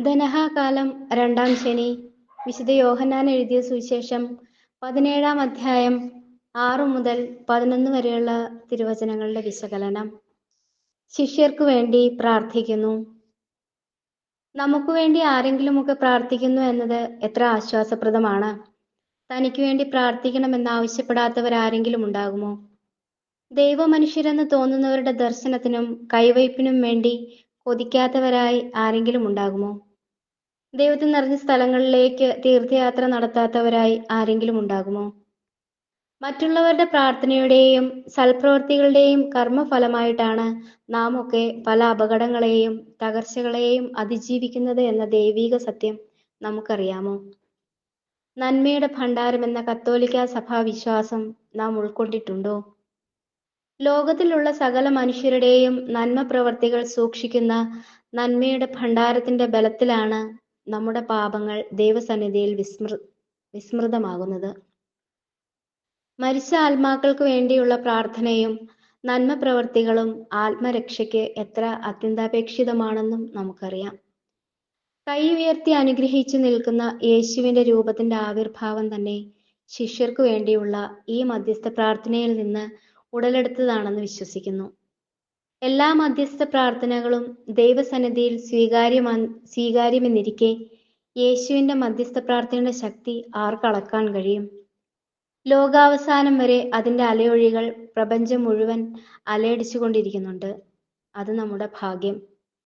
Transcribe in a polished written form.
ധനഹാകാലം 2-ാം ശനി. വിശുദ്ധ യോഹന്നാൻ എഴുതിയ സുവിശേഷം 17-ാം അധ്യായം 6 മുതൽ 11 വരെയുള്ള തിരുവചനങ്ങളുടെ വിശകലനം. ശിഷ്യർക്കു വേണ്ടി പ്രാർത്ഥിക്കുന്നു. നമുക്ക് വേണ്ടി ആരെങ്കിലുമൊക്കെ പ്രാർത്ഥിക്കുന്നു എന്നത് എത്ര ആശ്വാസപ്രദമാണ്. തനിക്ക് വേണ്ടി പ്രാർത്ഥിക്കണമെന്നാവശ്യപ്പെടാത്തവരാരെങ്കിലും ഉണ്ടാകുമോ? ദൈവമനുഷ്യരെന്ന് തോന്നുന്നവരുടെ ദർശനത്തിനും കൈവയ്പിനും വേണ്ടി കൊതിക്കാത്തവരായി ആരെങ്കിലും ഉണ്ടാകുമോ? ദൈവത്തിൽ നിറഞ്ഞ സ്ഥലങ്ങളിലേക്ക് തീർത്ഥയാത്ര നടത്താത്തവരായി ആരെങ്കിലും ഉണ്ടാകുമോ? മറ്റുള്ളവരുടെ പ്രാർത്ഥനയുടെയും സൽപ്രവൃത്തികളുടെയും കർമ്മഫലമായിട്ടാണ് നാം ഒക്കെ പല അപകടങ്ങളെയും തകർച്ചകളെയും അതിജീവിക്കുന്നത് എന്ന ദൈവീക സത്യം നമുക്കറിയാമോ? നന്മയുടെ ഭണ്ഡാരം എന്ന കത്തോലിക്കാ സഭാ വിശ്വാസം നാം ഉൾക്കൊണ്ടിട്ടുണ്ടോ? ലോകത്തിലുള്ള സകല മനുഷ്യരുടെയും നന്മ പ്രവർത്തികൾ സൂക്ഷിക്കുന്ന നന്മയുടെ ഭണ്ഡാരത്തിന്റെ ബലത്തിലാണ് നമ്മുടെ പാപങ്ങൾ ദൈവസന്നിധിയിൽ വിസ്മൃതമാകുന്നത്. മരിച്ച ആത്മാക്കൾക്ക് വേണ്ടിയുള്ള പ്രാർത്ഥനയും നന്മ പ്രവർത്തികളും ആത്മരക്ഷയ്ക്ക് എത്ര അത്യന്താപേക്ഷിതമാണെന്നും നമുക്കറിയാം. കൈ ഉയർത്തി അനുഗ്രഹിച്ചു നിൽക്കുന്ന യേശുവിന്റെ രൂപത്തിന്റെ ആവിർഭാവം തന്നെ ശിഷ്യർക്കു വേണ്ടിയുള്ള ഈ മധ്യസ്ഥ പ്രാർത്ഥനയിൽ നിന്ന് ഉടലെടുത്തതാണെന്ന് വിശ്വസിക്കുന്നു. എല്ലാ മധ്യസ്ഥ പ്രാർത്ഥനകളും ദൈവസന്നിധിയിൽ സ്വീകാര്യമെന്നിരിക്കെ യേശുവിന്റെ മധ്യസ്ഥ പ്രാർത്ഥനയുടെ ശക്തി ആർക്കളക്കാൻ കഴിയും? ലോകാവസാനം വരെ അതിന്റെ അലയൊഴികൾ പ്രപഞ്ചം മുഴുവൻ അലയടിച്ചുകൊണ്ടിരിക്കുന്നുണ്ട്. അത് നമ്മുടെ ഭാഗ്യം.